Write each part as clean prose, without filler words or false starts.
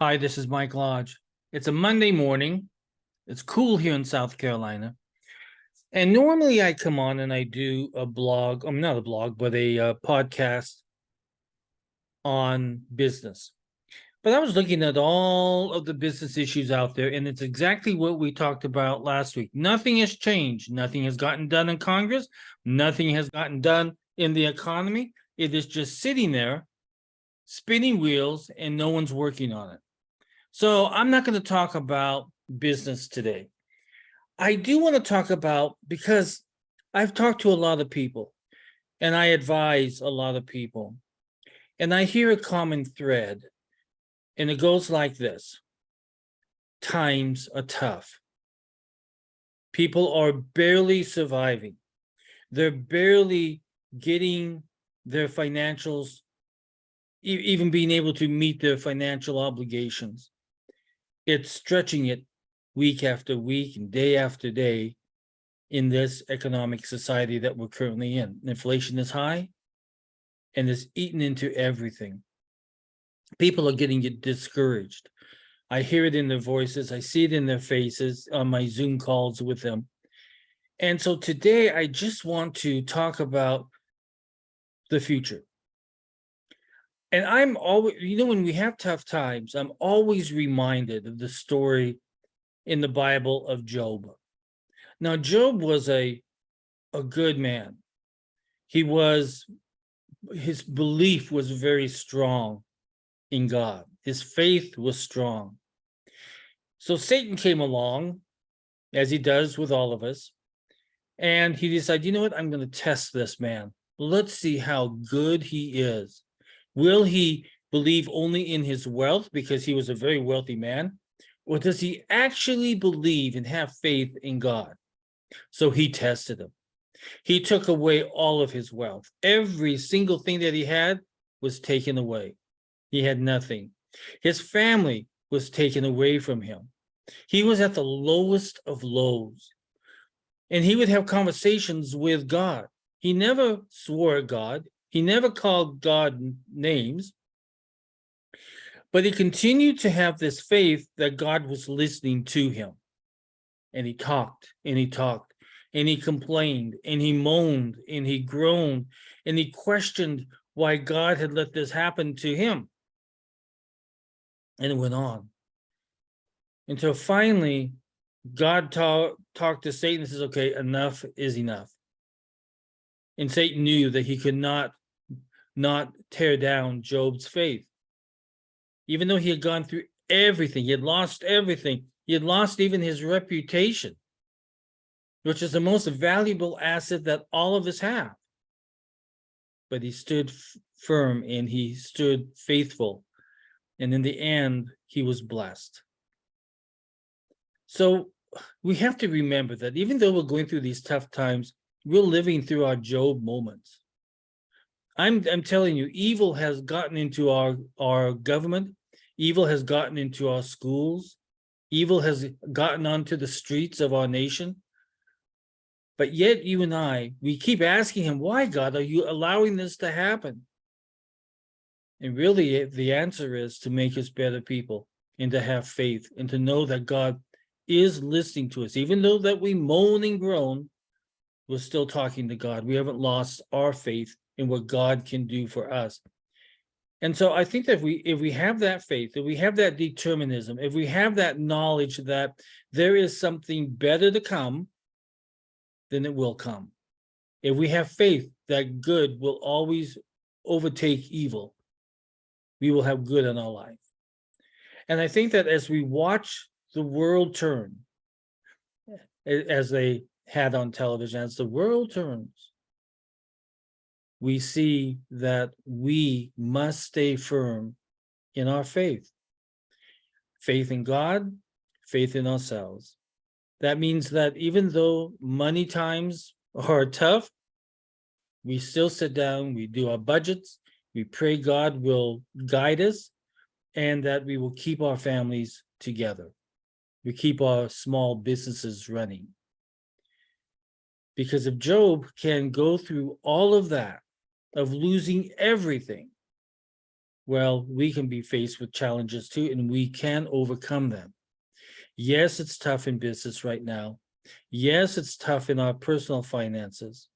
Hi, this is Mike Lodge. It's a Monday morning. It's cool here in South Carolina. And normally I come on and I do a blog, not a blog, but a podcast on business. But I was looking at all of the business issues out there, and it's exactly what we talked about last week. Nothing has changed. Nothing has gotten done in Congress. Nothing has gotten done in the economy. It is just sitting there, spinning wheels, and no one's working on it. So I'm not going to talk about business today. I do want to talk about, because I've talked to a lot of people and I advise a lot of people, and I hear a common thread, and it goes like this: times are tough. People are barely surviving. They're barely getting their financials, even being able to meet their financial obligations. It's stretching it week after week and day after day in this economic society that we're currently in. Inflation is high and it's eaten into everything. People are getting discouraged. I hear it in their voices. I see it in their faces on my Zoom calls with them. And so today I just want to talk about the future. And I'm always, when we have tough times, I'm always reminded of the story in the Bible of Job. Now, Job was a good man. His belief was very strong in God. His faith was strong. So Satan came along, as he does with all of us, and he decided, you know what, I'm going to test this man. Let's see how good he is. Will he believe only in his wealth because he was a very wealthy man? Or does he actually believe and have faith in God? So he tested him. He took away all of his wealth. Every single thing that he had was taken away. He had nothing. His family was taken away from him. He was at the lowest of lows. And he would have conversations with God. He never swore at God. He never called God names. But he continued to have this faith that God was listening to him. And he talked and he talked and he complained and he moaned and he groaned and he questioned why God had let this happen to him. And it went on until finally God talked to Satan and says, okay, enough is enough. And Satan knew that he could not tear down Job's faith. Even though he had gone through everything, he had lost everything. He had lost even his reputation, which is the most valuable asset that all of us have. But he stood firm and he stood faithful. And in the end, he was blessed. So we have to remember that even though we're going through these tough times, we're living through our Job moments. I'm telling you, evil has gotten into our government. Evil has gotten into our schools. Evil has gotten onto the streets of our nation. But yet you and I, we keep asking him, why, God, are you allowing this to happen? And really the answer is to make us better people and to have faith and to know that God is listening to us. Even though that we moan and groan, we're still talking to God. We haven't lost our faith in what God can do for us. And so I think that if we have that faith, if we have that determinism, if we have that knowledge that there is something better to come, then it will come. If we have faith that good will always overtake evil, we will have good in our life. And I think that as we watch the world turn, as they had on television, as the world turns, we see that we must stay firm in our faith. Faith in God, faith in ourselves. That means that even though money times are tough, we still sit down, we do our budgets, we pray God will guide us, and that we will keep our families together. We keep our small businesses running. Because if Job can go through all of that, of losing everything, well, we can be faced with challenges too, and we can overcome them. Yes, it's tough in business right now. Yes, it's tough in our personal finances.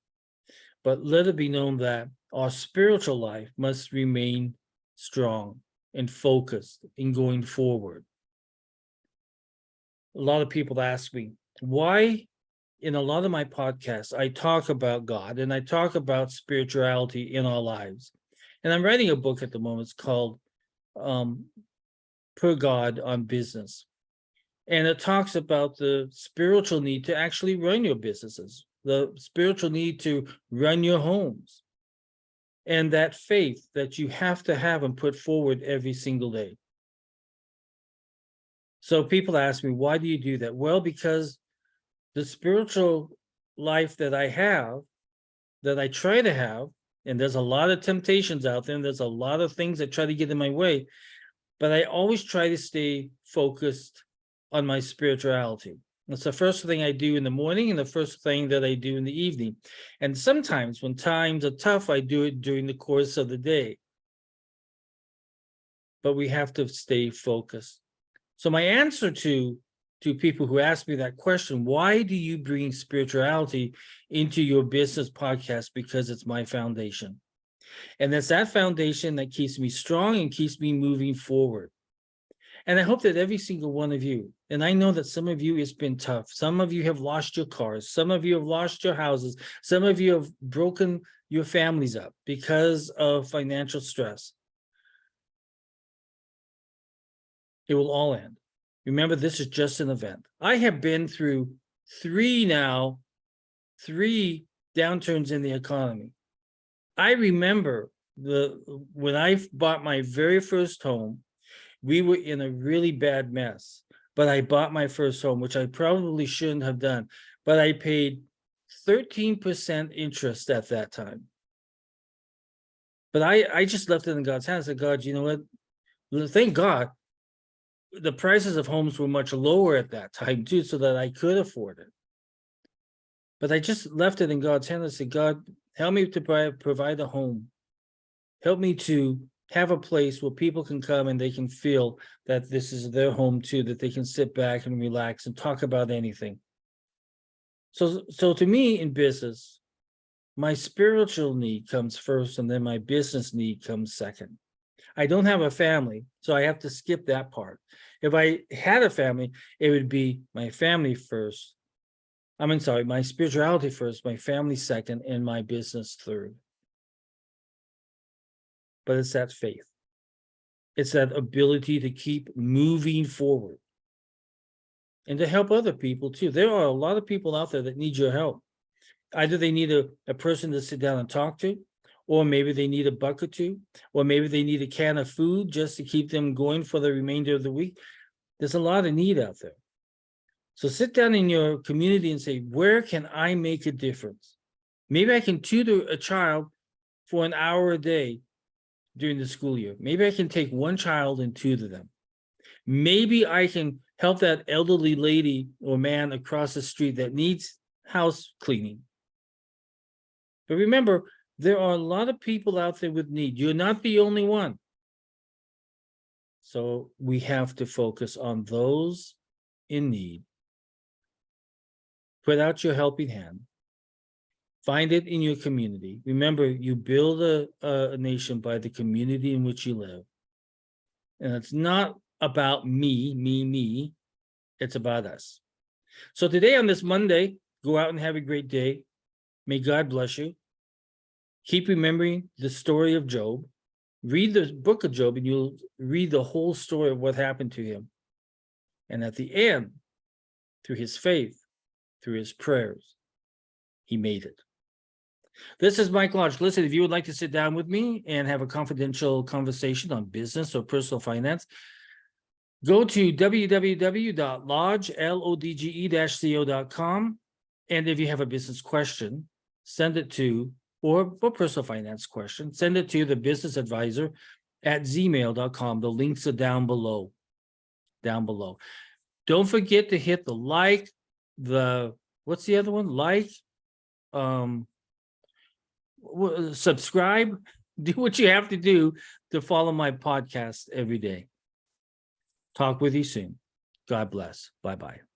But let it be known that our spiritual life must remain strong and focused in going forward. A lot of people ask me, why in a lot of my podcasts, I talk about God and I talk about spirituality in our lives. And I'm writing a book at the moment. It's called Per God on Business. And it talks about the spiritual need to actually run your businesses, the spiritual need to run your homes, and that faith that you have to have and put forward every single day. So people ask me, why do you do that? Well, because the spiritual life that I have, that I try to have, and there's a lot of temptations out there, and there's a lot of things that try to get in my way, but I always try to stay focused on my spirituality. That's the first thing I do in the morning and the first thing that I do in the evening. And sometimes when times are tough, I do it during the course of the day. But we have to stay focused. So my answer to people who ask me that question, why do you bring spirituality into your business podcast? Because it's my foundation. And it's that foundation that keeps me strong and keeps me moving forward. And I hope that every single one of you, and I know that some of you, it's been tough. Some of you have lost your cars. Some of you have lost your houses. Some of you have broken your families up because of financial stress. It will all end. Remember, this is just an event. I have been through three downturns in the economy. I remember when I bought my very first home, we were in a really bad mess, but I bought my first home, which I probably shouldn't have done, but I paid 13% interest at that time. But I just left it in God's hands. I said, God, you know what? Thank God the prices of homes were much lower at that time too, so that I could afford it. But I just left it in God's hands. I said, God, help me to provide a home. Help me to have a place where people can come and they can feel that this is their home too, that they can sit back and relax and talk about anything. So to me in business, my spiritual need comes first and then my business need comes second. I don't have a family, so I have to skip that part. If I had a family, it would be my family first. My spirituality first, my family second, and my business third. But it's that faith. It's that ability to keep moving forward and to help other people too. There are a lot of people out there that need your help. Either they need a person to sit down and talk to, or maybe they need a buck or two, or maybe they need a can of food just to keep them going for the remainder of the week. There's a lot of need out there. So sit down in your community and say, where can I make a difference? Maybe I can tutor a child for an hour a day during the school year. Maybe I can take one child and tutor them. Maybe I can help that elderly lady or man across the street that needs house cleaning. But remember, there are a lot of people out there with need. You're not the only one. So we have to focus on those in need. Put out your helping hand. Find it in your community. Remember, you build a nation by the community in which you live. And it's not about me. It's about us. So today on this Monday, go out and have a great day. May God bless you. Keep remembering the story of Job. Read the book of Job and you'll read the whole story of what happened to him. And at the end, through his faith, through his prayers, he made it. This is Mike Lodge. Listen, if you would like to sit down with me and have a confidential conversation on business or personal finance, go to www.lodge.co.com. And if you have a business question, send it to, or personal finance question, send it to thebusinessadvisor at gmail.com. The links are down below. Don't forget to hit the like, what's the other one? Like, subscribe, do what you have to do to follow my podcast every day. Talk with you soon. God bless. Bye-bye.